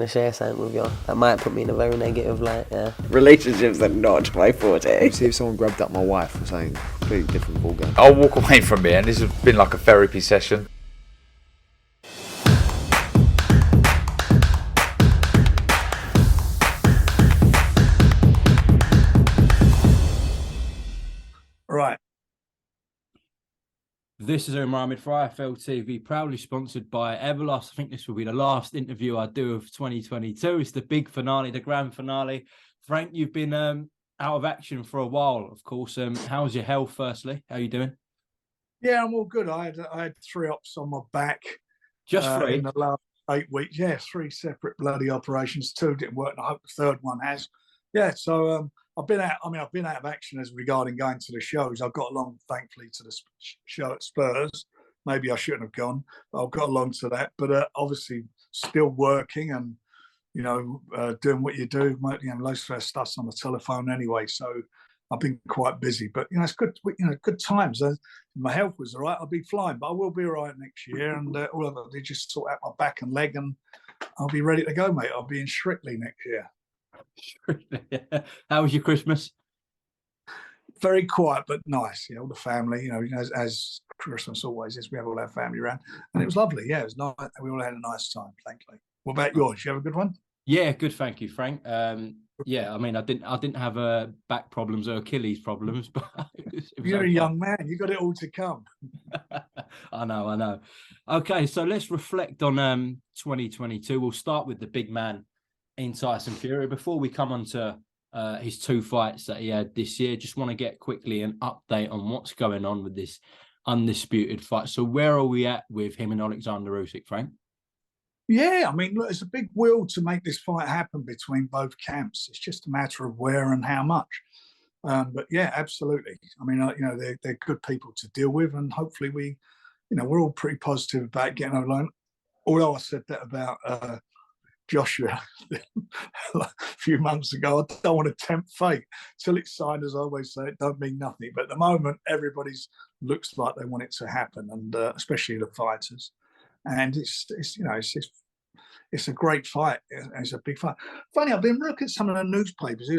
to share something with you. That might put me in a very negative light, yeah. Relationships are not my forte. See if someone grabbed up my wife or something completely different ballgame. I'll walk away from here, and this has been like a therapy session. Right. This is Mohammed for IFL TV, proudly sponsored by Everlast. I think this will be the last interview I do of 2022. It's the big finale, the grand finale. Frank, you've been out of action for a while, of course. How's your health, firstly? How are you doing? Yeah, I'm all good. I had 3 ops on my back. Just 3? In the last 8 weeks. Yeah, 3 separate bloody operations. 2 didn't work, and I hope the 3rd one has. Yeah, so I've been out. I've been out of action as regarding going to the shows. I've got along, thankfully, to the show at Spurs. Maybe I shouldn't have gone, but I've got along to that. But obviously, still working and doing what you do. Most of our stuff's on the telephone anyway, so I've been quite busy. But it's good. Good times. My health was all right. I'll be flying, but I will be all right next year. And all I've got to do is just sort out my back and leg, and I'll be ready to go, mate. I'll be in Strictly next year. How was your Christmas? Very quiet but nice. All the family. As Christmas always is, we have all our family around, and it was lovely. Yeah, it was nice. We all had a nice time. Thankfully. What about yours? You have a good one? Yeah, good. Thank you, Frank. Yeah, I mean, I didn't have back problems or Achilles problems, but you're a young man. You got it all to come. I know. Okay, so let's reflect on 2022. We'll start with the big man in Tyson Fury. Before we come on to his 2 fights that he had this year, just want to get quickly an update on what's going on with this undisputed fight. So where are we at with him and Alexander Usyk, Frank? Yeah, I mean, look, it's a big will to make this fight happen between both camps. It's just a matter of where and how much. But yeah, absolutely. I mean, they're good people to deal with, and hopefully we're all pretty positive about getting along. Although I said that about Joshua a few months ago, I don't want to tempt fate. Till it's signed, as I always say, it don't mean nothing. But at the moment, everybody's looks like they want it to happen, and especially the fighters. And it's a great fight. It's a big fight. Funny, I've been looking at some of the newspapers who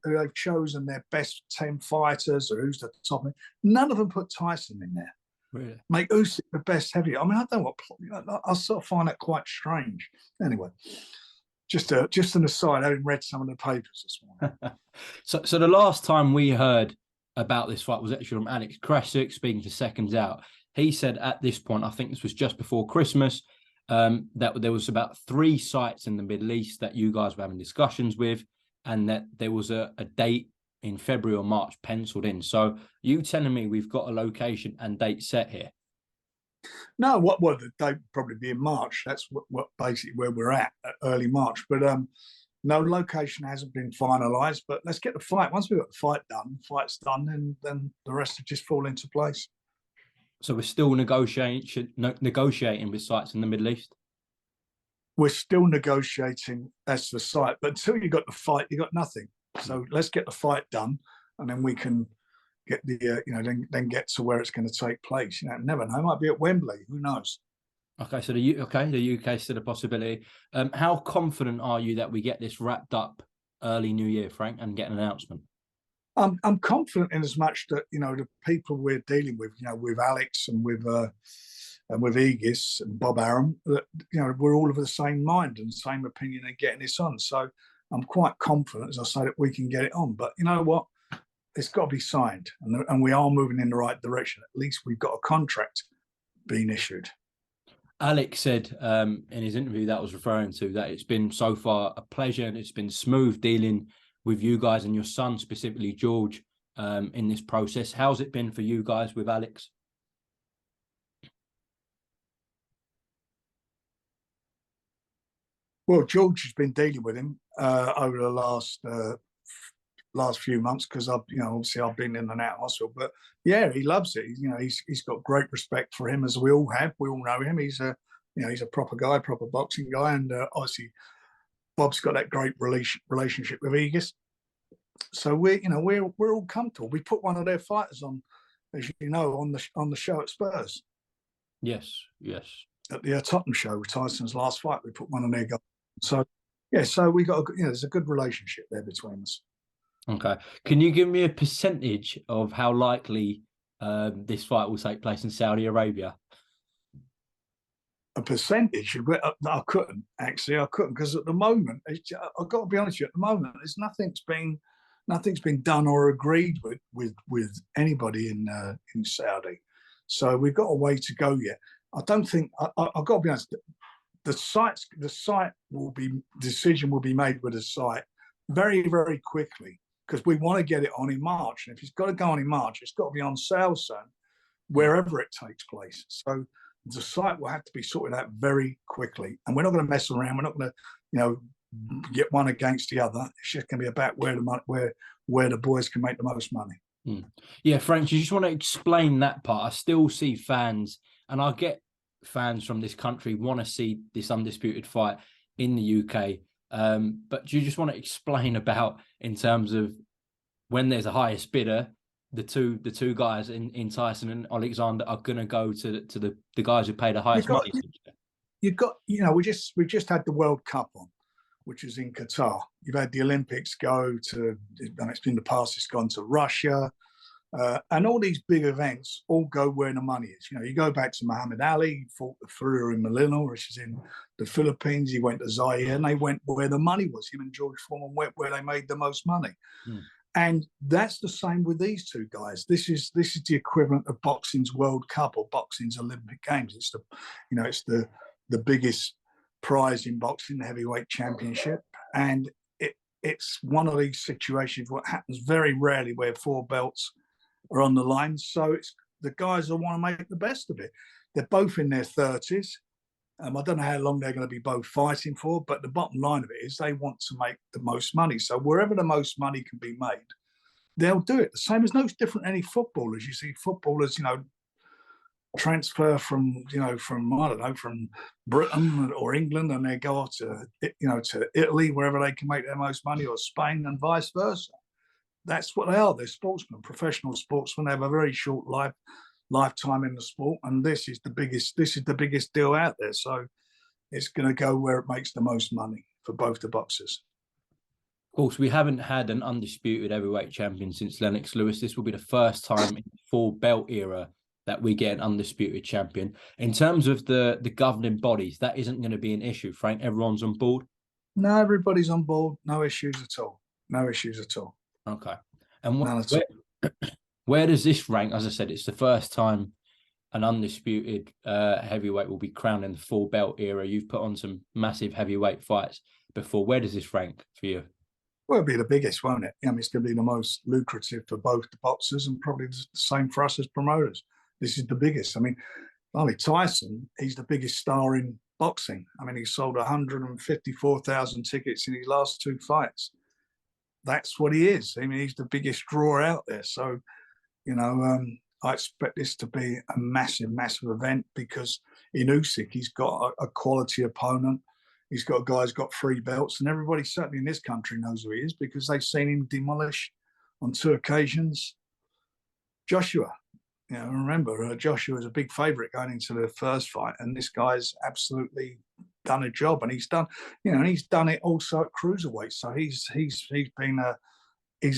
they've chosen their best 10 fighters or who's the top. None of them put Tyson in there. Really? Make Usyk the best heavyweight. I mean, I don't know what. I sort of find that quite strange. Anyway, just an aside. Having read some of the papers this morning. So the last time we heard about this fight was actually from Alex Krasik speaking to Seconds Out. He said at this point, I think this was just before Christmas, that there was about 3 sites in the Middle East that you guys were having discussions with, and that there was a date in February or March penciled in. So you telling me we've got a location and date set here? No, the date would probably be in March. That's what basically where we're at early March. But no location hasn't been finalised. But let's get the fight. Once we've got the fight's done, and then the rest will just fall into place. So we're still negotiating with sites in the Middle East? We're still negotiating as the site, but until you got the fight, you got nothing. So let's get the fight done, and then we can get the then get to where it's going to take place. Never know. It might be at Wembley. Who knows? Okay, so the UK is still a possibility. How confident are you that we get this wrapped up early New Year, Frank, and get an announcement? I'm confident in as much that the people we're dealing with, with Alex and with Aegis and Bob Arum, that we're all of the same mind and same opinion in getting this on. So I'm quite confident, as I say, that we can get it on. But you know what? It's got to be signed, and we are moving in the right direction. At least we've got a contract being issued. Alex said in his interview that I was referring to that it's been so far a pleasure and it's been smooth dealing with you guys and your son, specifically George, in this process. How's it been for you guys with Alex? Well, George has been dealing with him over the last few months because obviously I've been in and out of hospital. But yeah, he loves it. He's got great respect for him, as we all have. We all know him. He's a proper guy, proper boxing guy, and obviously Bob's got that great relationship with Aegis. So we're all comfortable. We put one of their fighters on, as you know, on the show at Spurs. Yes. At the Tottenham show, with Tyson's last fight, we put one of their guys. So, yeah, so we got, there's a good relationship there between us. Okay. Can you give me a percentage of how likely this fight will take place in Saudi Arabia? A percentage? I couldn't, actually. I couldn't, because at the moment, I've got to be honest with you, at the moment, there's nothing's been done or agreed with anybody in Saudi. So we've got a way to go yet. I don't think, I've got to be honest, decision will be made with the site very, very quickly, because we want to get it on in March. And if it's got to go on in March, it's got to be on sale soon, wherever it takes place. So the site will have to be sorted out very quickly. And we're not going to mess around. We're not going to, get one against the other. It's just going to be about where the boys can make the most money. Yeah, Frank, you just want to explain that part. I still see fans, and I get fans from this country want to see this undisputed fight in the UK. But do you just want to explain about, in terms of when there's a highest bidder, the two guys in Tyson and Alexander are going to go to the guys who pay the highest money? You've got, we just had the World Cup on, which is in Qatar. You've had the Olympics go to, and it's been the past, it's gone to Russia. And all these big events all go where the money is. You go back to Muhammad Ali, he fought the Fury in Manila, which is in the Philippines. He went to Zaire, and they went where the money was. Him and George Foreman went where they made the most money. And that's the same with these two guys. This is the equivalent of boxing's World Cup or boxing's Olympic Games. It's the biggest prize in boxing, the heavyweight championship. And it's one of these situations what happens very rarely, where 4 belts are on the line. So it's the guys that want to make the best of it. They're both in their 30s. I don't know how long they're going to be both fighting for, but the bottom line of it is they want to make the most money. So wherever the most money can be made, they'll do it. The same as no different than any footballers. You see footballers, transfer from from Britain or England, and they go off to Italy, wherever they can make their most money, or Spain, and vice versa. That's what they are. They're sportsmen, professional sportsmen. They have a very short lifetime in the sport, and this is the biggest deal out there. So it's going to go where it makes the most money for both the boxers. Of course, we haven't had an undisputed heavyweight champion since Lennox Lewis. This will be the first time in the 4 belt era that we get an undisputed champion. In terms of the governing bodies, that isn't going to be an issue, Frank. Everyone's on board? No, everybody's on board. No issues at all. No issues at all. Okay. And where does this rank? As I said, it's the first time an undisputed heavyweight will be crowned in the 4 belt era. You've put on some massive heavyweight fights before. Where does this rank for you? Well, it'll be the biggest, won't it? It's going to be the most lucrative for both the boxers, and probably the same for us as promoters. This is the biggest. Tyson, he's the biggest star in boxing. he sold 154,000 tickets in his last 2 fights. That's what he is. He's the biggest draw out there. So, I expect this to be a massive, massive event, because in Usyk, he's got a quality opponent. He's got a guy who's got 3 belts, and everybody certainly in this country knows who he is, because they've seen him demolish on 2 occasions Joshua. Remember, Joshua was a big favourite going into the first fight, and this guy's absolutely done a job, and he's done it also at cruiserweight. So he's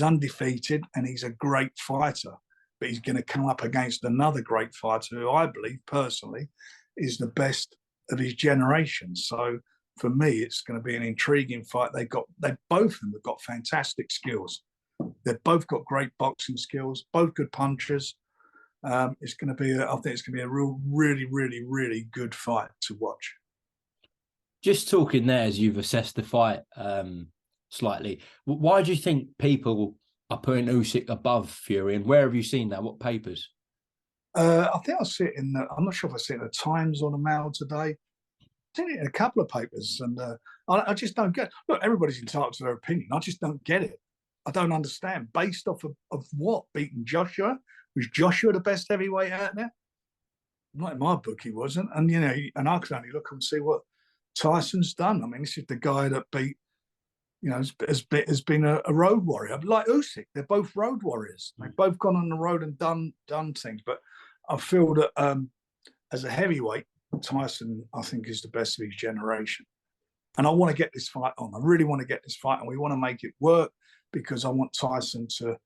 undefeated, and he's a great fighter. But he's going to come up against another great fighter who I believe personally is the best of his generation. So for me, it's going to be an intriguing fight. Both of them have got fantastic skills. They've both got great boxing skills, both good punchers. I think it's going to be a really, really, really good fight to watch. Just talking there, as you've assessed the fight slightly, why do you think people are putting Usyk above Fury, and where have you seen that? What papers? I think I see it I'm not sure if I see it in the Times or the Mail today. I've seen it in a couple of papers, and I just don't get it. Look, everybody's entitled to their opinion. I just don't get it. I don't understand. Based off of what? Beating Joshua? Was Joshua the best heavyweight out there? Not in my book, he wasn't. And, and I could only look and see what Tyson's done. This is the guy that beat, has been a road warrior. Like Usyk, they're both road warriors. They've both gone on the road and done things. But I feel that as a heavyweight, Tyson, I think, is the best of his generation. And I want to get this fight on. I really want to get this fight, and we want to make it work because I want Tyson to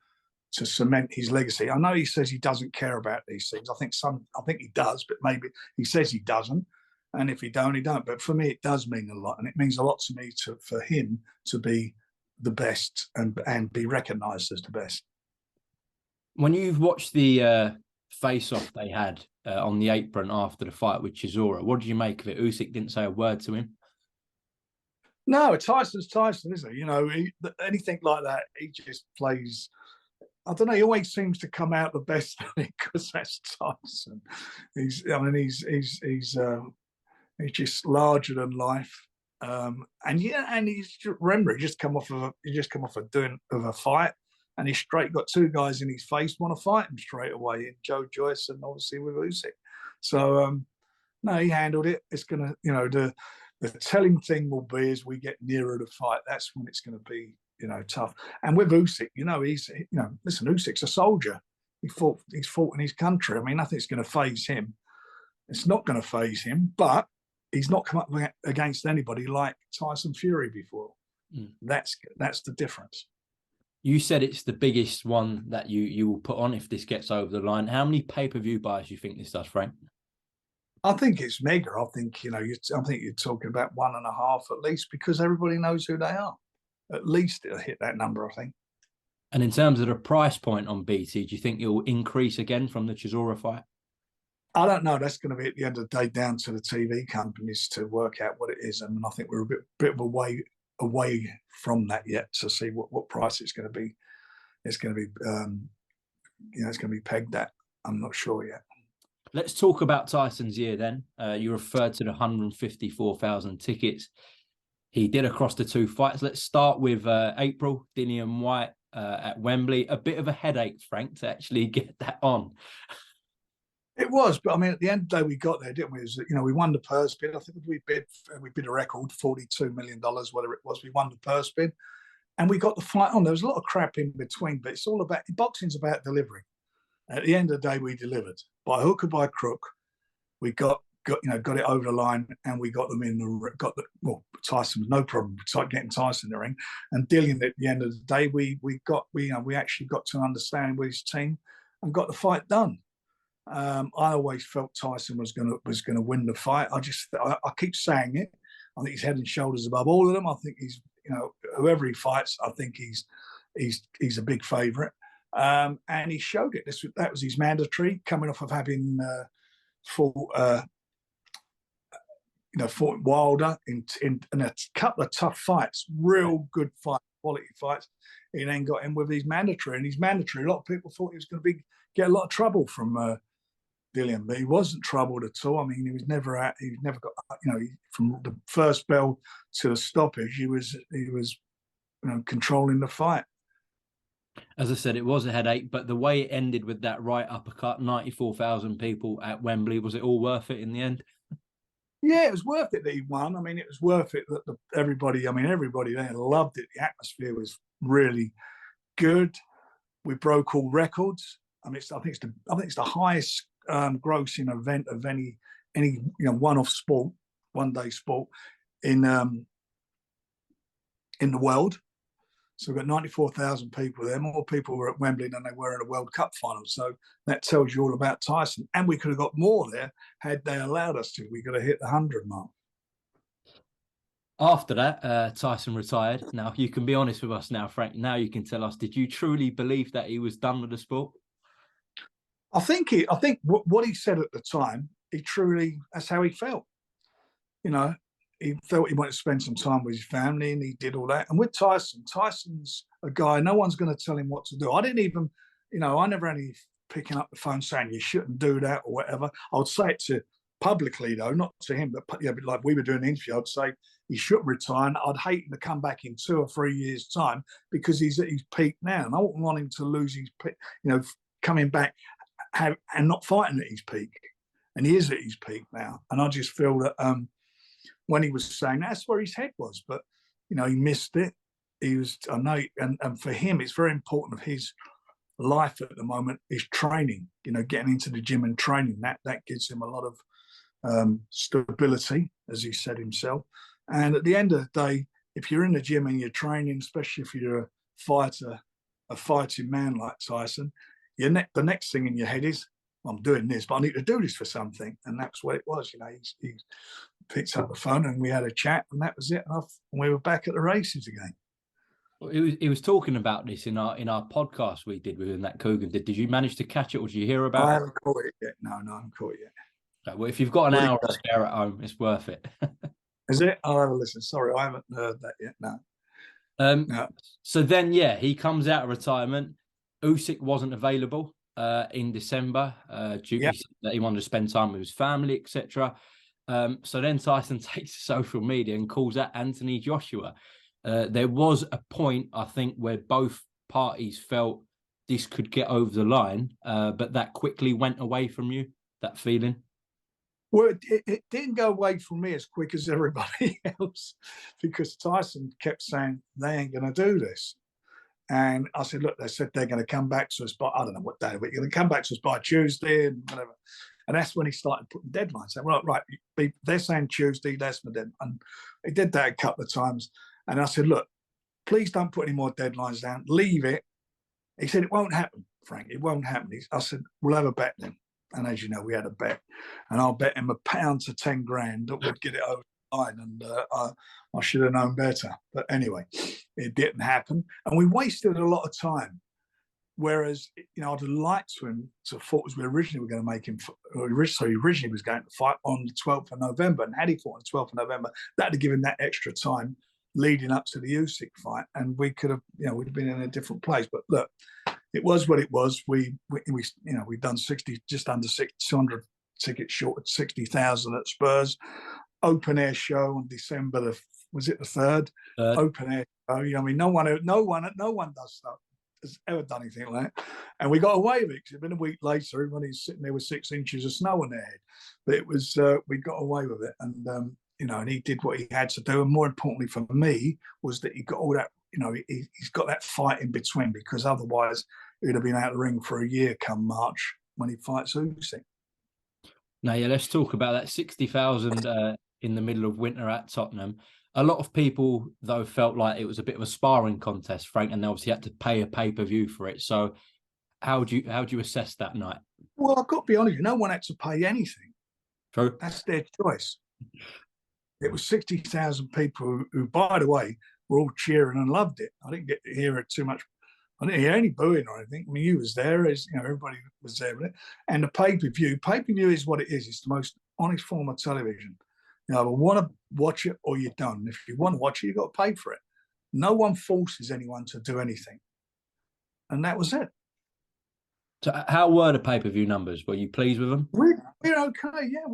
cement his legacy. I know he says he doesn't care about these things. I think he does, but maybe he says he doesn't. And if he don't, he don't. But for me, it does mean a lot, and it means a lot to me for him to be the best and be recognised as the best. When you've watched the face-off they had on the apron after the fight with Chisora, what did you make of it? Usyk didn't say a word to him. No, Tyson's Tyson, isn't he? You know, anything like that, he just plays. I don't know. He always seems to come out the best because that's Tyson. He's just larger than life, and he's remember he just come off of a fight, and he's straight got two guys in his face want to fight him straight away in Joyce and obviously with Usyk. So no, he handled it. It's gonna, the telling thing will be as we get nearer the fight. That's when it's going to be, tough. And with Usyk, listen, Usyk's a soldier. He's fought in his country. I mean, nothing's going to faze him. It's not going to faze him, but he's not come up against anybody like Tyson Fury before. Mm. That's the difference. You said it's the biggest one that you will put on if this gets over the line. How many pay-per-view buys do you think this does, Frank? I think it's mega. I think you're talking about 1.5 at least, because everybody knows who they are. At least it'll hit that number, I think. And in terms of the price point on BT, do you think it'll increase again from the Chisora fight? I don't know. That's going to be at the end of the day down to the TV companies to work out what it is, and I think we're a bit of a way away from that yet to see what price it's going to be. It's going to be, it's going to be pegged at. I'm not sure yet. Let's talk about Tyson's year then. You referred to the 154,000 tickets he did across the two fights. Let's start with April, Dillian Whyte at Wembley. A bit of a headache, Frank, to actually get that on. It was, but I mean, at the end of the day, we got there, didn't we? We won the purse bid. I think we bid a record $42 million, whatever it was. We won the purse bid, and we got the fight on. There was a lot of crap in between, but it's all about boxing's about delivering. At the end of the day, we delivered by hook or by crook. We got it over the line, and we got them in Tyson was no problem getting Tyson in the ring, and Dillian at the end of the day, we actually got to understand with his team and got the fight done. I always felt Tyson was going to win the fight. I keep saying it. I think he's head and shoulders above all of them. I think he's, whoever he fights, I think he's a big favourite. And he showed it. That was his mandatory, coming off of having fought Wilder in a couple of tough fights, real good fight, quality fights. He then got in with his mandatory, and his mandatory, a lot of people thought he was going to get a lot of trouble from Dillian, but he wasn't troubled at all. I mean, he never got, from the first bell to the stoppage, he was controlling the fight. As I said, it was a headache, but the way it ended with that right uppercut, 94,000 people at Wembley, was it all worth it in the end? Yeah, it was worth it that he won. I mean, it was worth it that everybody there loved it. The atmosphere was really good. We broke all records. I mean, I think it's the highest grossing event of any one-off sport, one-day sport in the world. So we've got 94,000 people there. More people were at Wembley than they were in a World Cup final. So that tells you all about Tyson. And we could have got more there had they allowed us to. We could have hit the 100 mark. After that, Tyson retired. Now, you can be honest with us now, Frank. Now you can tell us, did you truly believe that he was done with the sport? I think what he said at the time, that's how he felt. He felt he wanted to spend some time with his family, and he did all that. And with Tyson's a guy, no one's going to tell him what to do. I didn't even, I never had any picking up the phone saying you shouldn't do that or whatever. I would say it to publicly, though, not to him, but like we were doing an interview, I'd say he shouldn't retire. And I'd hate him to come back in 2 or 3 years' time because he's at his peak now. And I wouldn't want him to lose his peak, coming back and not fighting at his peak. And he is at his peak now. And I just feel that when he was saying that's where his head was, but he missed it. I know, and for him, it's very important of his life at the moment is training. Getting into the gym and training. That gives him a lot of stability, as he said himself. And at the end of the day, if you're in the gym and you're training, especially if you're a fighter, a fighting man like Tyson, the next thing in your head is, I'm doing this, but I need to do this for something. And that's what it was. He picked up the phone and we had a chat, and that was it. And we were back at the races again. Well, he was talking about this in our podcast we did with him, that Coogan did. Did you manage to catch it, or did you hear about it? I haven't caught it yet. No, I haven't caught it yet. Okay, well, if you've got an hour to spare at home, it's worth it. Is it? I'll have a listen. Sorry, I haven't heard that yet. No. No. So then, he comes out of retirement. Usyk wasn't available in December due to that he wanted to spend time with his family, etc. So then Tyson takes to social media and calls out Anthony Joshua. There was a point, I think, where both parties felt this could get over the line, but that quickly went away from you, that feeling? Well, it didn't go away from me as quick as everybody else, because Tyson kept saying, they ain't going to do this. And I said, look, they said they're going to come back to us by, I don't know what day, but you're going to come back to us by Tuesday and whatever. And that's when he started putting deadlines. Saying, right, they're saying Tuesday, that's my deadline. And he did that a couple of times. And I said, look, please don't put any more deadlines down. Leave it. He said, it won't happen, Frank. It won't happen. I said, we'll have a bet then. And as you know, we had a bet. And I'll bet him £1 to 10 grand that would get it over the line. And I should have known better. But anyway, it didn't happen. And we wasted a lot of time. Whereas, I'd have liked him to thought we originally were going to make him, originally was going to fight on the 12th of November. And had he fought on the 12th of November, that would have given that extra time leading up to the Usyk fight. And we could have, we'd have been in a different place. But look, it was what it was. We've done 60, just under 200 tickets short at 60,000 at Spurs. Open air show on December was it the 3rd? Open air show. No one does stuff. Has ever done anything like that. And we got away with it, because it'd been a week later, everybody's sitting there with 6 inches of snow on their head. But it was, we got away with it. And, and he did what he had to do. And more importantly for me was that he got all that, he's got that fight in between, because otherwise he'd have been out of the ring for a year come March when he fights Usyk. Now, let's talk about that 60,000 in the middle of winter at Tottenham. A lot of people, though, felt like it was a bit of a sparring contest, Frank, and they obviously had to pay a pay-per-view for it. So how do you assess that night? Well, I've got to be honest, no one had to pay anything. True. That's their choice. It was 60,000 people who, by the way, were all cheering and loved it. I didn't get to hear it too much. I didn't hear any booing or anything. I mean, you was there, everybody was there with it. And the pay-per-view is what it is. It's the most honest form of television. You either want to watch it or you don't. If you want to watch it, you've got to pay for it. No one forces anyone to do anything. And that was it. So how were the pay-per-view numbers? Were you pleased with them? We're okay. Yeah,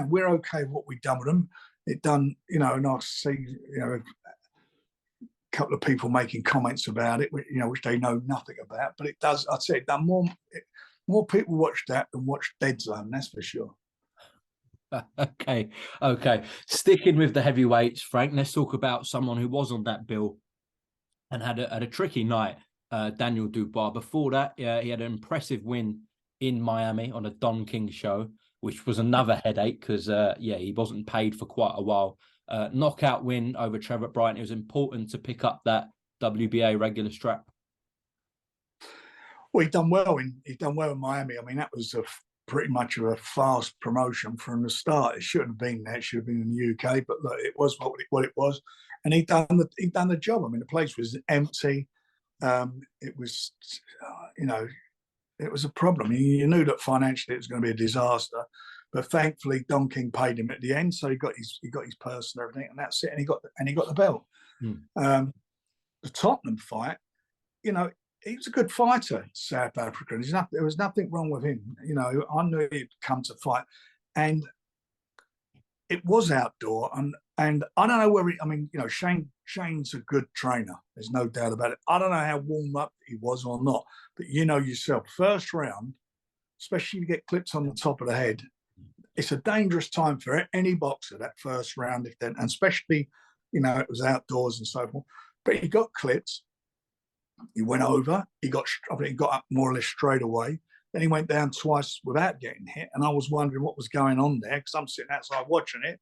we're okay with what we've done with them. It done, and I see, a couple of people making comments about it, which they know nothing about. But it does, I'd say it done more people watched that than watched Dead Zone, that's for sure. Okay. Sticking with the heavyweights, Frank, let's talk about someone who was on that bill and had a tricky night, Daniel Dubois. Before that, he had an impressive win in Miami on a Don King show, which was another headache because, he wasn't paid for quite a while. Knockout win over Trevor Bryant. It was important to pick up that WBA regular strap. Well, he'd done well in Miami. I mean, that was pretty much of a fast promotion from the start. It shouldn't have been there. It should have been in the UK. But look, it was what it was, and he'd done the job. I mean, the place was empty. It was, it was a problem. You knew that financially it was going to be a disaster, but thankfully Don King paid him at the end, so he got his purse and everything, and that's it. And he got the belt. The Tottenham fight, he was a good fighter, South African. There was nothing wrong with him. I knew he'd come to fight, and it was outdoor. And I don't know whether Shane's a good trainer. There's no doubt about it. I don't know how warm up he was or not, but yourself, first round, especially if you get clipped on the top of the head, it's a dangerous time for any boxer, that first round, and especially, it was outdoors and so forth. But he got clipped. He went over. He got up more or less straight away. Then he went down twice without getting hit. And I was wondering what was going on there, because I'm sitting outside watching it.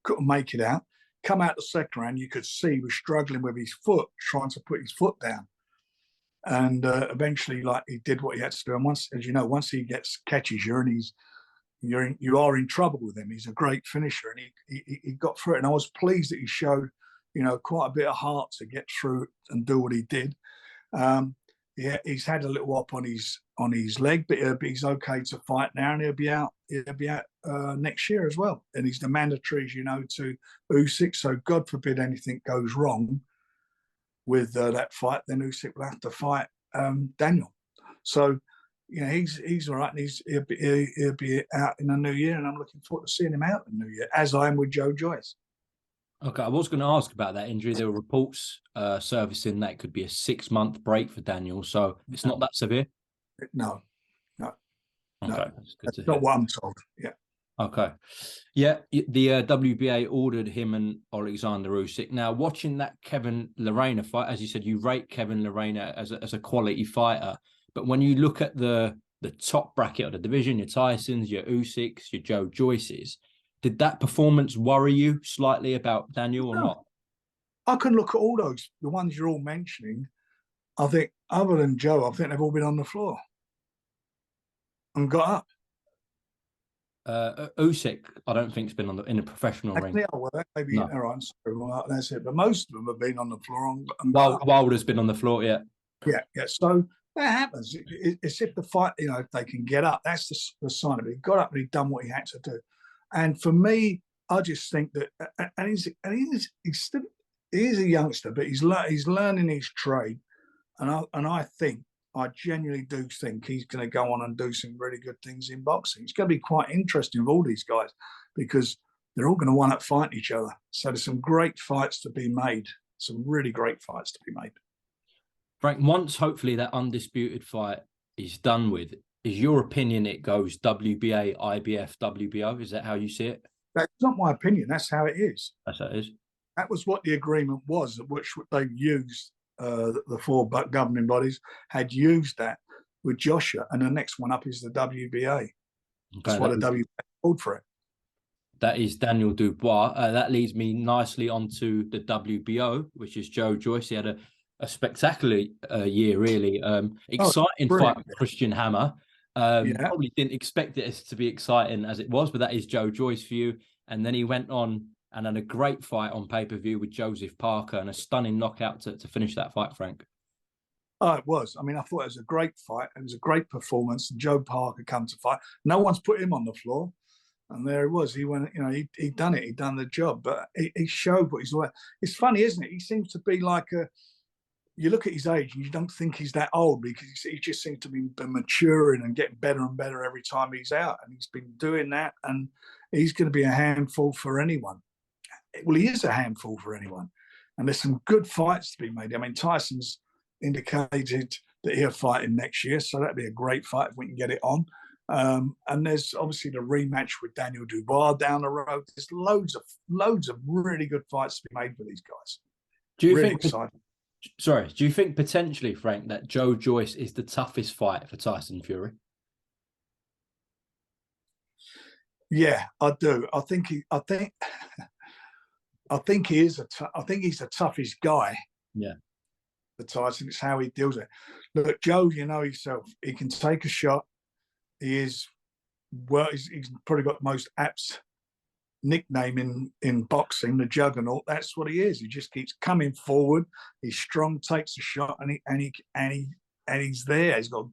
couldn't make it out. Come out the second round, you could see he was struggling with his foot, trying to put his foot down. And eventually, like, he did what he had to do. And once, as you know, once he catches you, and you are in trouble with him. He's a great finisher, and he got through it. And I was pleased that he showed, quite a bit of heart to get through it and do what he did. Yeah, he's had a little whop on his leg, but he's okay to fight now, and he'll be out next year as well. And he's the mandatory, to Usyk. So God forbid anything goes wrong with that fight, then Usyk will have to fight Daniel. So he's all right, and he'll be out in the new year, and I'm looking forward to seeing him out in the new year, as I am with Joyce. Okay, I was going to ask about that injury. There were reports surfacing that it could be a 6-month break for Daniel, so it's not that severe? No. Okay, no. That's not what I'm told, yeah. Okay. Yeah, the WBA ordered him and Alexander Usyk. Now, watching that Kevin Lerena fight, as you said, you rate Kevin Lerena as a quality fighter, but when you look at the top bracket of the division, your Tysons, your Usyks, your Joyces, did that performance worry you slightly about Daniel or not? I can look at all those, the ones you're all mentioning. I think, other than Joe, I think they've all been on the floor and got up. Usyk, I don't think, has been in a professional ring. Yeah, well, maybe no. Right, well, that's it. But most of them have been on the floor. Wilder's been on the floor, yeah. Yeah. So that happens. It's if the fight, if they can get up, that's the sign of it. He got up and he done what he had to do. And for me, I just think that, and he's still, he is a youngster, but he's learning his trade, and I genuinely do think he's going to go on and do some really good things in boxing. It's going to be quite interesting with all these guys, because they're all going to wind up fighting each other. So there's some great fights to be made, some really great fights to be made. Frank, once hopefully that undisputed fight is done with, is your opinion it goes WBA, IBF, WBO? Is that how you see it? That's not my opinion. That's how it is. That's how it is. That was what the agreement was, which they've used. The 4 governing bodies had used that with Joshua, and the next one up is the WBA. That's what the WBA called for it. That is Daniel Dubois. That leads me nicely onto the WBO, which is Joyce. He had a spectacular year, really. Exciting fight with Christian Hammer. Probably didn't expect it to be exciting as it was, but that is Joyce for you. And then he went on and had a great fight on pay-per-view with Joseph Parker, and a stunning knockout to finish that fight, Frank. Oh, it was. I mean, I thought it was a great fight. It was a great performance. And Joe Parker come to fight. No one's put him on the floor. And there he was. He went, he'd done it. He'd done the job. But he showed what he's all about. It's funny, isn't it? He seems to be like you look at his age and you don't think he's that old, because he just seems to be maturing and getting better and better every time he's out. And he's been doing that. And he's going to be a handful for anyone. Well, he is a handful for anyone. And there's some good fights to be made. I mean, Tyson's indicated that he'll fight him next year, so that'd be a great fight if we can get it on. And there's obviously the rematch with Daniel Dubois down the road. There's loads of really good fights to be made for these guys. Do you really think? Exciting. Sorry, do you think potentially, Frank, that Joyce is the toughest fight for Tyson Fury? Yeah, I do. I think he is I think he's the toughest guy. Yeah. For Tyson, it's how he deals with it. Look, Joe, himself, he can take a shot. He's probably got the most apt nickname in boxing, the Juggernaut. That's what he is. He just keeps coming forward. He's strong, takes a shot, and he's there. He's got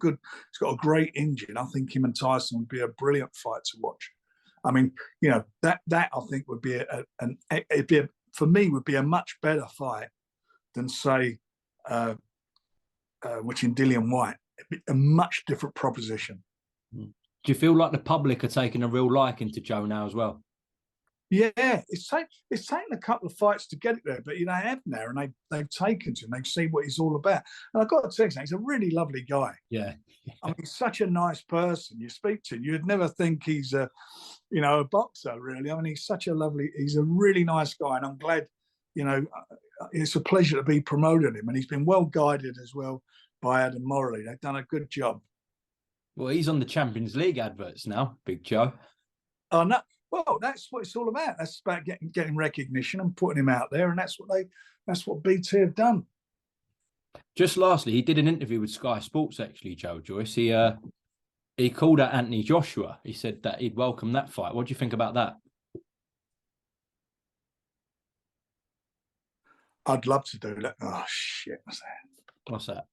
a great engine. I think him and Tyson would be a brilliant fight to watch. I mean, that I think would be for me would be a much better fight than, say, which in Dillian White. It'd be a much different proposition. Do you feel like the public are taking a real liking to Joe now as well? Yeah, it's taken a couple of fights to get it there, but they have now, and they've taken to him. They've seen what he's all about. And I've got to tell you, he's a really lovely guy. Yeah. I mean, he's such a nice person. You speak to him, you'd never think he's a boxer, really. I mean, he's a really nice guy, and I'm glad, it's a pleasure to be promoting him, and he's been well guided as well by Adam Morley. They've done a good job. Well, he's on the Champions League adverts now, Big Joe. Oh, no. Well, that's what it's all about. That's about getting recognition and putting him out there, and that's what BT have done. Just lastly, he did an interview with Sky Sports, actually, Joyce. He called out Anthony Joshua. He said that he'd welcome that fight. What do you think about that? I'd love to do that. Oh shit! What's that?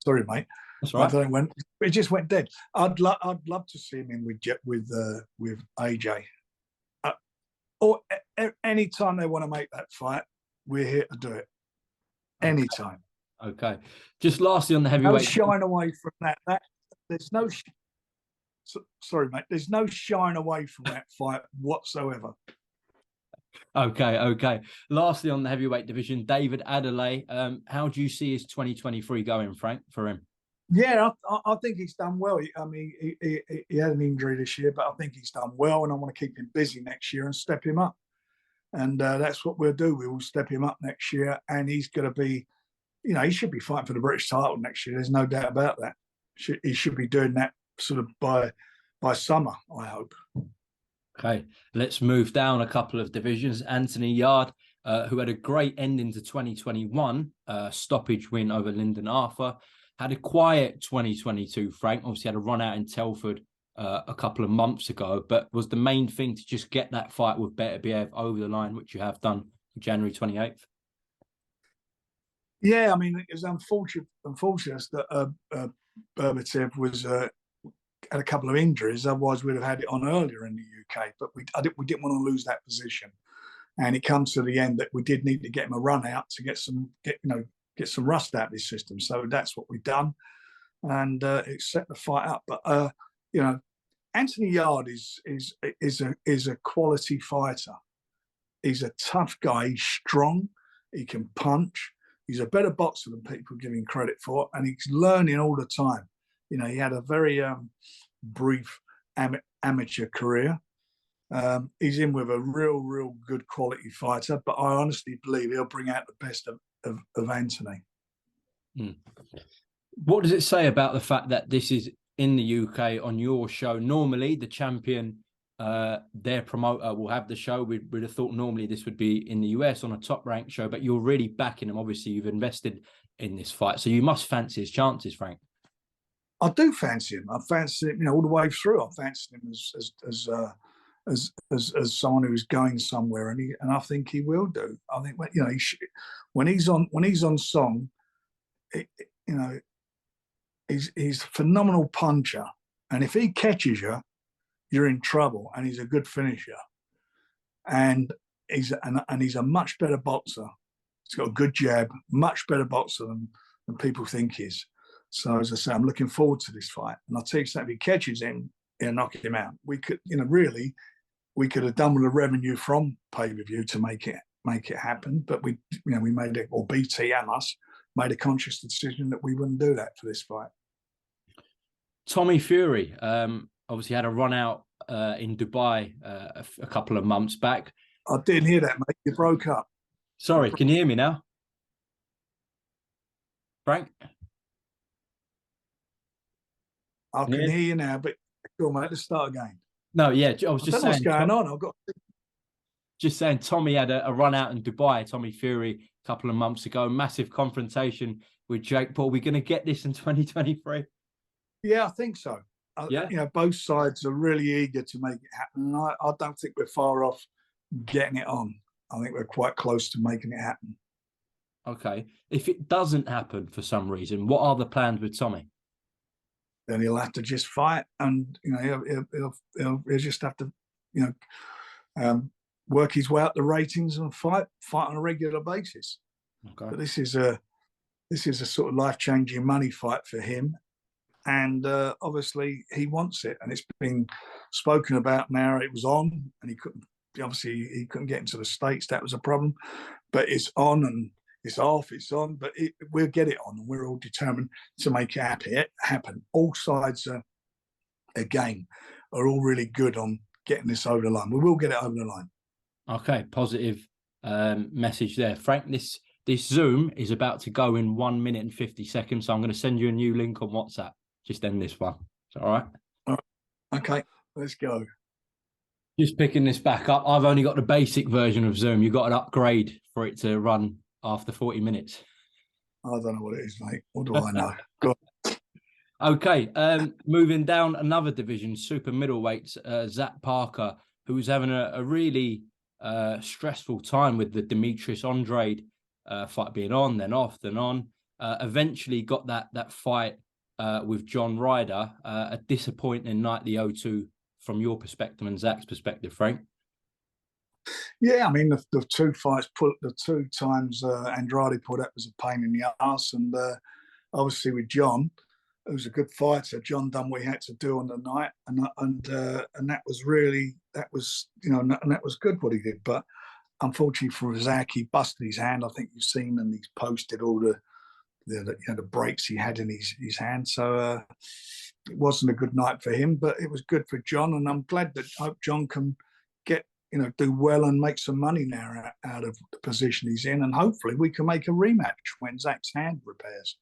Sorry, mate. That's right. It just went dead. I'd love to see him in with AJ. Or any time they want to make that fight, we're here to do it. Anytime. Okay. Just lastly on the heavyweight. No shying away from that. There's no. Sorry, mate. There's no shying away from that fight whatsoever. Okay. Lastly on the heavyweight division, David Adeleye. How do you see his 2023 going, Frank, for him? Yeah, I think he's done well. I mean, he had an injury this year, but I think he's done well, and I want to keep him busy next year and step him up. And that's what we'll do. We will step him up next year, and he's going to be, he should be fighting for the British title next year. There's no doubt about that. He should be doing that sort of by summer, I hope. Okay, let's move down a couple of divisions. Anthony Yarde, who had a great ending to 2021, stoppage win over Lyndon Arthur. Had a quiet 2022, Frank. Obviously had a run out in Telford a couple of months ago, but was the main thing to just get that fight with Beterbiev over the line, which you have done January 28th? Yeah, I mean, it was unfortunate that Beterbiev was had a couple of injuries. Otherwise, we'd have had it on earlier in the UK. But we didn't want to lose that position, and it comes to the end that we did need to get him a run out to get some rust out of his system. So that's what we've done, and it set the fight up. But Anthony Yarde is a quality fighter. He's a tough guy. He's strong. He can punch. He's a better boxer than people give him credit for, and he's learning all the time. He had a very brief amateur career. He's in with a real good quality fighter, but I honestly believe he'll bring out the best of Anthony. What does it say about the fact that this is in the UK on your show? Normally, the champion, their promoter will have the show. We'd have thought normally this would be in the US on a top-ranked show, but you're really backing him. Obviously, you've invested in this fight, so you must fancy his chances, Frank. I do fancy him. I fancy him, all the way through. I fancy him as someone who's going somewhere, and I think he will do. I think when he's on song, he's a phenomenal puncher, and if he catches you, you're in trouble. And he's a good finisher, and he's a much better boxer. He's got a good jab, much better boxer than people think he is. So as I say, I'm looking forward to this fight, and I'll tell you something: if he catches him, he'll knock him out. We could, really. We could have done with the revenue from pay-per-view to make it happen, but we made it, or BT and us made a conscious decision that we wouldn't do that for this fight. Tommy Fury obviously had a run out in Dubai a couple of months back. I didn't hear that, mate. You broke up. Sorry, can you hear me now, Frank? I can hear you now, but go on, mate. Let's start again. No, yeah, I was just saying. What's going on? I've got. Just saying, Tommy had a run out in Dubai. Tommy Fury a couple of months ago, massive confrontation with Jake Paul. We're going to get this in 2023. Yeah, I think so. Yeah, both sides are really eager to make it happen. And I don't think we're far off getting it on. I think we're quite close to making it happen. Okay. If it doesn't happen for some reason, what are the plans with Tommy? Then he'll have to just fight, and he'll just have to, work his way up the ratings and fight on a regular basis. Okay. But this is a sort of life-changing money fight for him, and obviously he wants it, and it's been spoken about now. It was on, and he couldn't get into the States. That was a problem, but it's on, and it's off, it's on, but we'll get it on, and we're all determined to make it happen. All sides are all really good on getting this over the line. We will get it over the line. Okay, positive message there. Frank, this Zoom is about to go in 1 minute and 50 seconds, so I'm going to send you a new link on WhatsApp. Just end this one. Is that all right? All right. Okay, let's go. Just picking this back up. I've only got the basic version of Zoom. You've got an upgrade for it to run after 40 minutes. I don't know what it is, mate. What do I know? God. Okay, moving down another division, super middleweights, Zach Parker, who was having a really stressful time with the Demetrius Andrade fight being on, then off, then on. Eventually got that fight with John Ryder, a disappointing night, the O2, from your perspective and Zach's perspective, Frank. Yeah, I mean, the two fights, the two times Andrade put up was a pain in the ass. And obviously with John, who's a good fighter, John done what he had to do on the night. And that was really, that was good what he did. But unfortunately for Zach, he busted his hand. I think you've seen, and he's posted all the breaks he had in his hand. So it wasn't a good night for him, but it was good for John. And I'm glad that I hope John can get, do well and make some money now out of the position he's in. And hopefully we can make a rematch when Zach's hand repairs.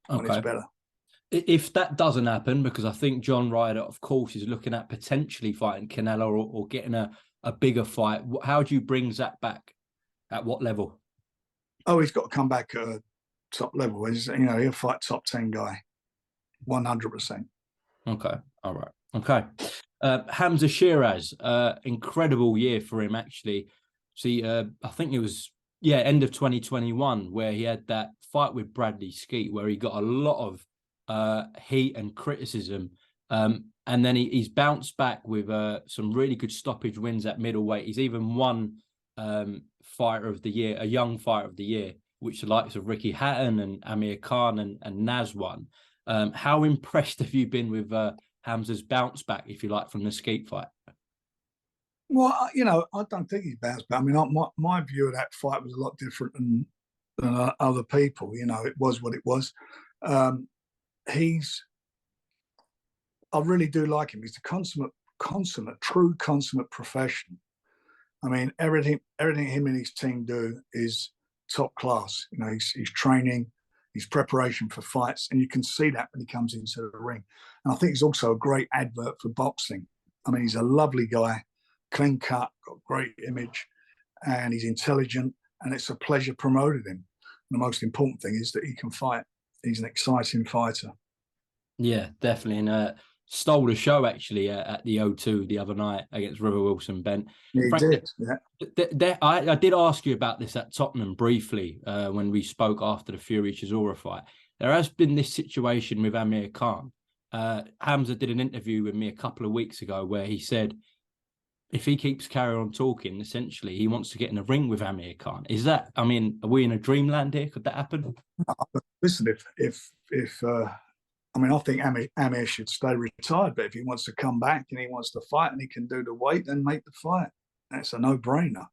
When it's better. If that doesn't happen, because I think John Ryder, of course, is looking at potentially fighting Canelo or getting a bigger fight, how do you bring Zach back? At what level? Oh, he's got to come back at a top level. He'll fight top 10 guy, 100%. Okay, all right. Okay. Hamzah Sheeraz, incredible year for him, actually. See, I think it was, end of 2021, where he had that fight with Bradley Skeet, where he got a lot of heat and criticism. And then he's bounced back with some really good stoppage wins at middleweight. He's even won fighter of the year, a young fighter of the year, which the likes of Ricky Hatton and Amir Khan and Naz won. How impressed have you been with Hamzah's bounce back, if you like, from the Skeet fight? Well, I don't think he's bounced back. I mean, my view of that fight was a lot different than other people. It was what it was. I really do like him. He's a true consummate professional. I mean, everything him and his team do is top class. He's training, his preparation for fights, and you can see that when he comes into the ring. And I think he's also a great advert for boxing. I mean, he's a lovely guy, clean cut, got great image, and he's intelligent, and it's a pleasure promoting him. And the most important thing is that he can fight. He's an exciting fighter. Yeah, definitely. And stole the show, actually, at the O2 the other night against River Wilson Bent. Yeah, he did, yeah. I did ask you about this at Tottenham briefly when we spoke after the Fury Chisora fight. There has been this situation with Amir Khan. Hamzah did an interview with me a couple of weeks ago where he said if he keeps carrying on talking, essentially, he wants to get in a ring with Amir Khan. Is that, I mean, are we in a dreamland here? Could that happen? Listen, I think Amir should stay retired, but if he wants to come back and he wants to fight and he can do the weight, then make the fight. That's a no-brainer.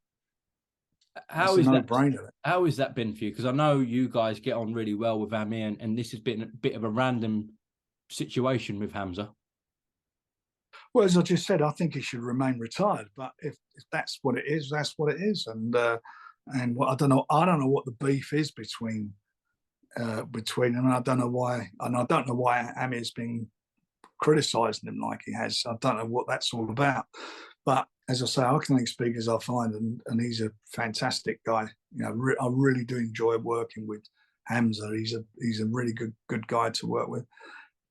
How is that been for you? Because I know you guys get on really well with Amir, and this has been a bit of a random situation with Hamzah. Well, as I just said, I think he should remain retired. But if that's what it is, that's what it is. And I don't know what the beef is between them. And I don't know why. And I don't know why Amir's been criticising him like he has. I don't know what that's all about. But as I say, I can only speak as I find, and he's a fantastic guy. I really do enjoy working with Hamzah. He's a really good guy to work with.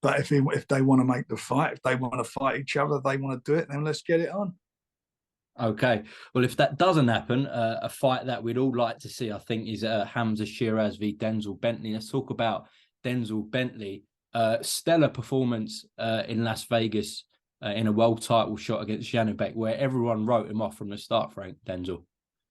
But if they want to make the fight, if they want to fight each other, they want to do it, then let's get it on. Okay. Well, if that doesn't happen, a fight that we'd all like to see, I think, is Hamzah Sheeraz v Denzel Bentley. Let's talk about Denzel Bentley. Stellar performance in Las Vegas in a world title shot against Janubek, where everyone wrote him off from the start, Frank, Denzel.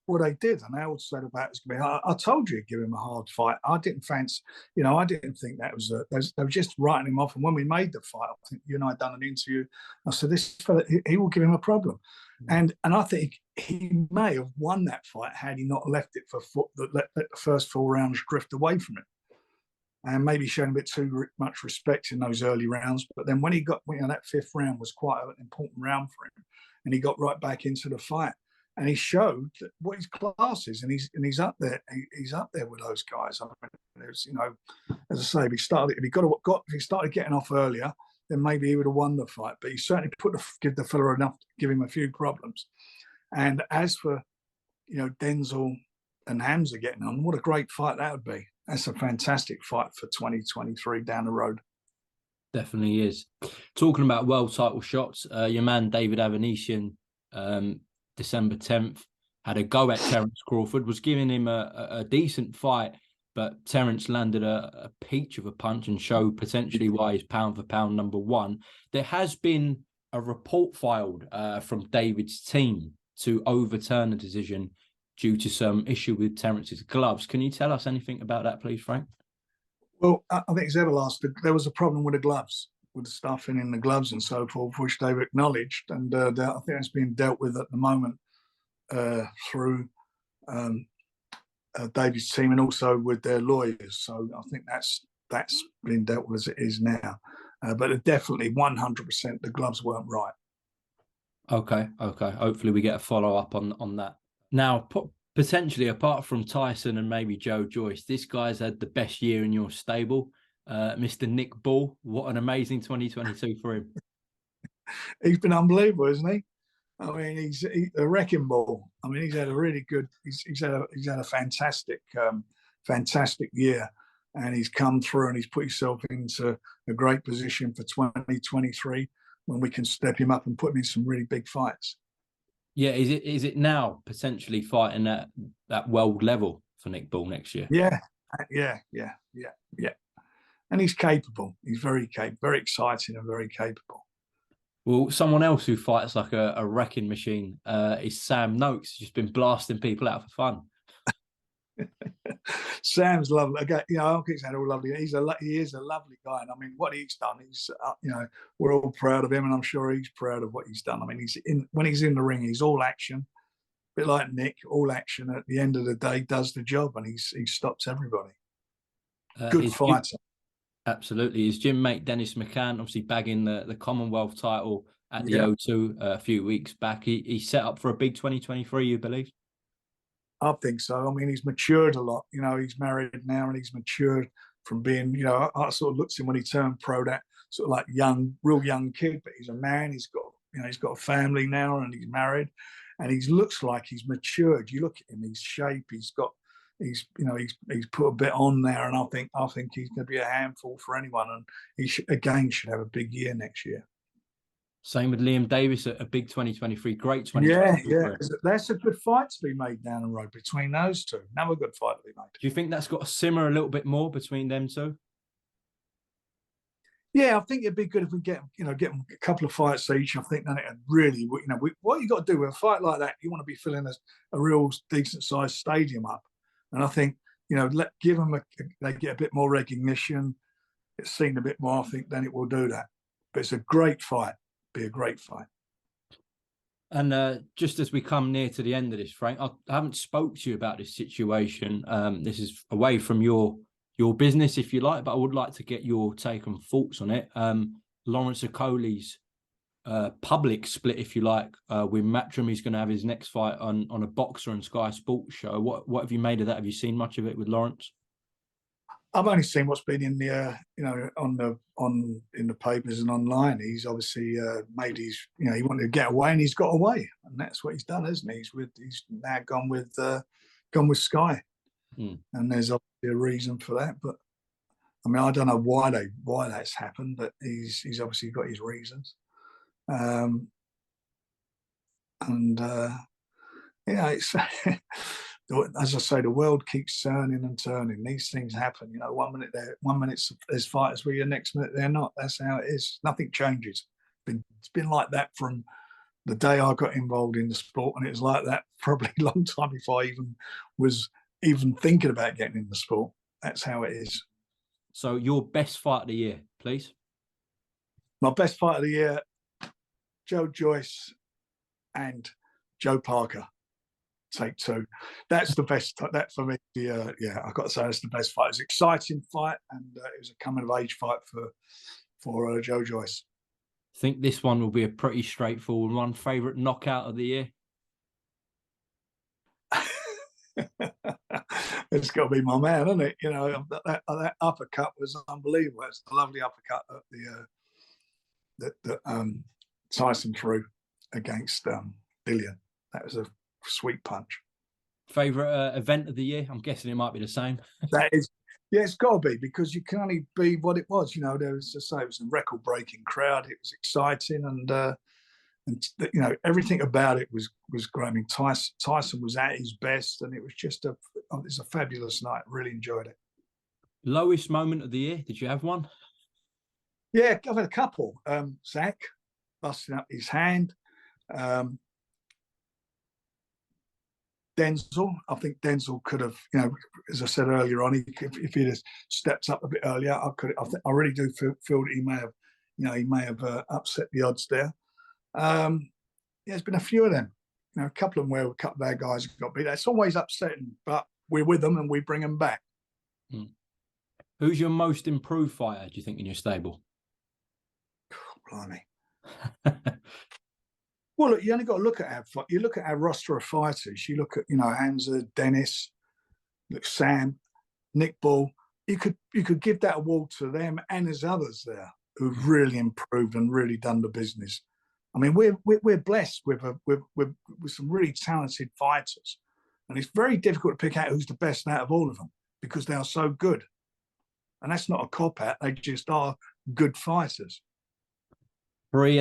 Well, they did, and they all said about it's going to be. I told you, give him a hard fight. I didn't fancy, I didn't think that was. They were just writing him off. And when we made the fight, I think you and I done an interview. I said, this fella, he will give him a problem, and I think he may have won that fight had he not left it let the first 4 rounds drift away from it, and maybe shown a bit too much respect in those early rounds. But then when he got, that 5th round was quite an important round for him, and he got right back into the fight. And he showed what his class is, and he's up there. He's up there with those guys. I mean, there's, as I say, if he started getting off earlier, then maybe he would have won the fight. But he certainly give the fella enough to give him a few problems. And as for, Denzel and Hamzah getting on, what a great fight that would be. That's a fantastic fight for 2023 down the road. Definitely is. Talking about world title shots, your man David Avanesyan, December 10th, had a go at Terence Crawford, was giving him a decent fight, but Terence landed a peach of a punch and showed potentially why he's pound for pound number one. There has been a report filed from David's team to overturn the decision due to some issue with Terence's gloves. Can you tell us anything about that, please, Frank? Well, I think it's everlasting. There was a problem with the gloves, with the stuffing in the gloves and so forth, which they've acknowledged. And I think it's being dealt with at the moment through David's team and also with their lawyers. So I think that's been dealt with as it is now. But definitely 100% the gloves weren't right. Okay. Hopefully we get a follow-up on that. Now, potentially, apart from Tyson and maybe Joyce, this guy's had the best year in your stable. Mr. Nick Ball, what an amazing 2022 for him. He's been unbelievable, isn't he? I mean, he's a wrecking ball. I mean, he's had a really good. He's had a fantastic year, and he's come through and he's put himself into a great position for 2023 when we can step him up and put him in some really big fights. Yeah, is it now potentially fighting at that world level for Nick Ball next year? Yeah. And he's capable. He's very capable, very exciting, and very capable. Well, someone else who fights like a wrecking machine is Sam Noakes. He's just been blasting people out for fun. Sam's lovely. Again, I think he's all lovely. He is a lovely guy, and I mean, what he's done, we're all proud of him, and I'm sure he's proud of what he's done. I mean, when he's in the ring, he's all action, a bit like Nick, all action. At the end of the day, does the job, and he stops everybody. Good fighter. Absolutely. His gym mate Dennis McCann, obviously bagging the Commonwealth title at the O2 a few weeks back. He's set up for a big 2023, you believe? I think so. I mean, he's matured a lot. He's married now and he's matured from being, I sort of looked at him when he turned pro, that sort of like real young kid, but he's a man. He's got a family now and he's married and he looks like he's matured. You look at him, he's shape, he's put a bit on there, and I think he's going to be a handful for anyone, and he should have a big year next year. Same with Liam Davies, a big 2023, great 2023. Yeah. That's a good fight to be made down the road between those two. Another good fight to be made. Do you think that's got to simmer a little bit more between them two? Yeah, I think it'd be good if we get them a couple of fights each. I think then it really, what you got to do with a fight like that, you want to be filling a real decent sized stadium up. And I think, give them they get a bit more recognition, it's seen a bit more, I think, then it will do that. But it's a great fight. Be a great fight. And just as we come near to the end of this, Frank, I haven't spoke to you about this situation. This is away from your business, if you like, but I would like to get your take and thoughts on it. Lawrence Okolie's public split, if you like, with Matchroom. He's going to have his next fight on a Boxer and Sky Sports show. What have you made of that? Have you seen much of it with Lawrence? I've only seen what's been in the in the papers and online. He's obviously made his, he wanted to get away and he's got away, and that's what he's done, isn't he? He's now gone with Sky, and there's obviously a reason for that. But I mean, I don't know why that's happened, but he's obviously got his reasons. It's as I say, the world keeps turning and turning. These things happen. 1 minute there's fighters with you, next minute they're not. That's how it is. Nothing changes. It's been like that from the day I got involved in the sport, and it was like that probably a long time before I was thinking about getting in the sport. That's how it is. So your best fight of the year, please. My best fight of the year, Joyce and Joe Parker. Take two. That's the best. That for me. I've got to say that's the best fight. It was an exciting fight, and it was a coming of age fight for Joyce. I think this one will be a pretty straightforward one. Favourite knockout of the year? It's got to be my man, isn't it? That uppercut was unbelievable. It's a lovely uppercut at that Tyson threw against Dillian. That was a sweet punch. Favourite event of the year? I'm guessing it might be the same. That is, yeah, it's got to be, because you can only be what it was. You know, there was, just say, it was a record-breaking crowd. It was exciting, and you know, everything about it was great. I mean, Tyson was at his best, and it was just it's a fabulous night. Really enjoyed it. Lowest moment of the year? Did you have one? Yeah, I've had a couple. Zach busting up his hand. Denzel, I think Denzel could have, you know, as I said earlier on, if he'd have stepped up a bit earlier, I really do feel that he may have upset the odds there. Yeah, there's been a few of them. You know, a couple of them where a couple of our guys got beat. It's always upsetting, but we're with them and we bring them back. Who's your most improved fighter, do you think, in your stable? Blimey. Well, look, you only got to look at our roster of fighters. You look at, you know, Hamzah, Dennis, look, Sam, Nick Ball. You could give that award to them, and there's others there who've really improved and really done the business. I mean, we're blessed with some really talented fighters, and it's very difficult to pick out who's the best out of all of them because they are so good. And that's not a cop-out. They just are good fighters. 3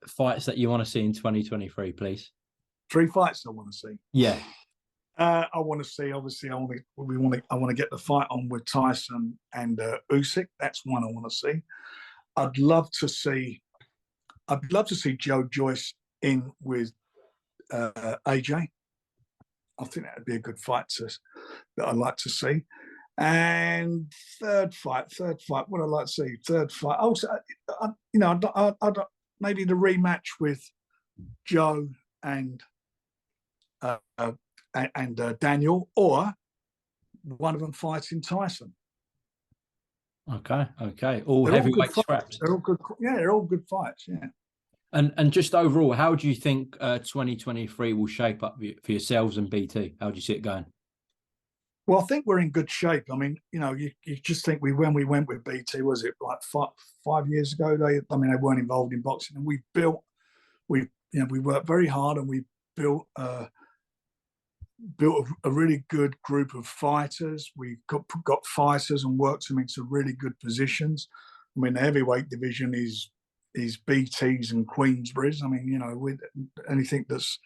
fights that you want to see in 2023, please. 3 fights I want to see. Yeah. I want to see. Obviously, I want to get the fight on with Tyson and Usyk. That's one I want to see. I'd love to see Joyce in with AJ. I think that would be a good fight that I'd like to see. And third fight. What I'd like to see. Third fight. Also, you know, I'd maybe the rematch with Joe and Daniel, or one of them fighting Tyson. Okay. All heavyweight scraps. They're all good. Yeah, they're all good fights. Yeah. And just overall, how do you think 2023 will shape up for yourselves and BT? How do you see it going? Well, I think we're in good shape. I mean, you know, you just think when we went with BT, was it like 5 years ago? They weren't involved in boxing, and we worked very hard, and we built a really good group of fighters. We got fighters and worked them into really good positions. I mean, the heavyweight division is BT's and Queensberry's. I mean, you know, with anything there's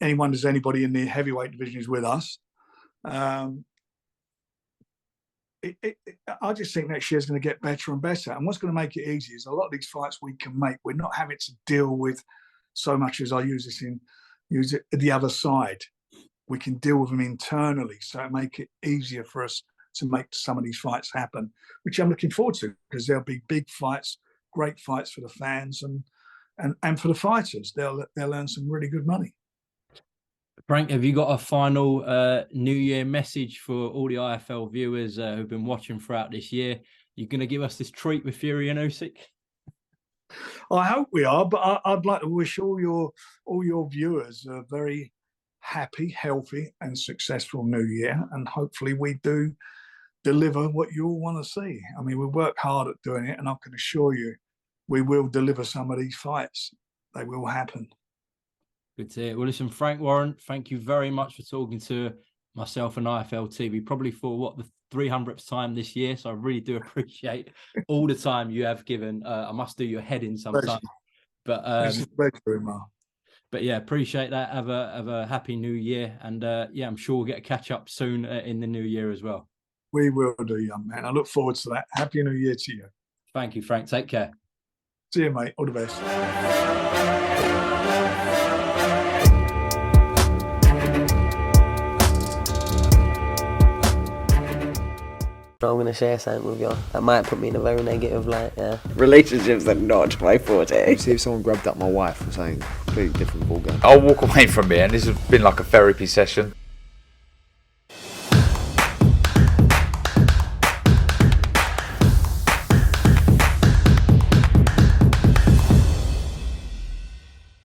anybody in the heavyweight division is with us. I just think next year's going to get better and better. And what's going to make it easy is a lot of these fights we can make. We're not having to deal with so much as I use it the other side. We can deal with them internally, so it make it easier for us to make some of these fights happen, which I'm looking forward to, because there'll be big fights, great fights for the fans and for the fighters. They'll earn some really good money. Frank, have you got a final New Year message for all the IFL viewers who've been watching throughout this year? You're going to give us this treat with Fury and Usyk? I hope we are, but I'd like to wish all your viewers a very happy, healthy, and successful New Year, and hopefully we do deliver what you all want to see. I mean, we work hard at doing it, and I can assure you we will deliver some of these fights. They will happen. Good to hear. Well, listen, Frank Warren, thank you very much for talking to myself and IFL TV, probably for the 300th time this year. So I really do appreciate all the time you have given. I must do your head in sometime. But yeah, appreciate that. Have a happy New Year, and yeah, I'm sure we'll get a catch up soon in the new year as well. We will do, young man. I look forward to that. Happy New Year to you. Thank you, Frank. Take care. See you, mate. All the best. I'm going to share something with you that might put me in a very negative light, yeah. Relationships are not my forte. See if someone grabbed up my wife or something, completely different ballgame. I'll walk away from it, and this has been like a therapy session.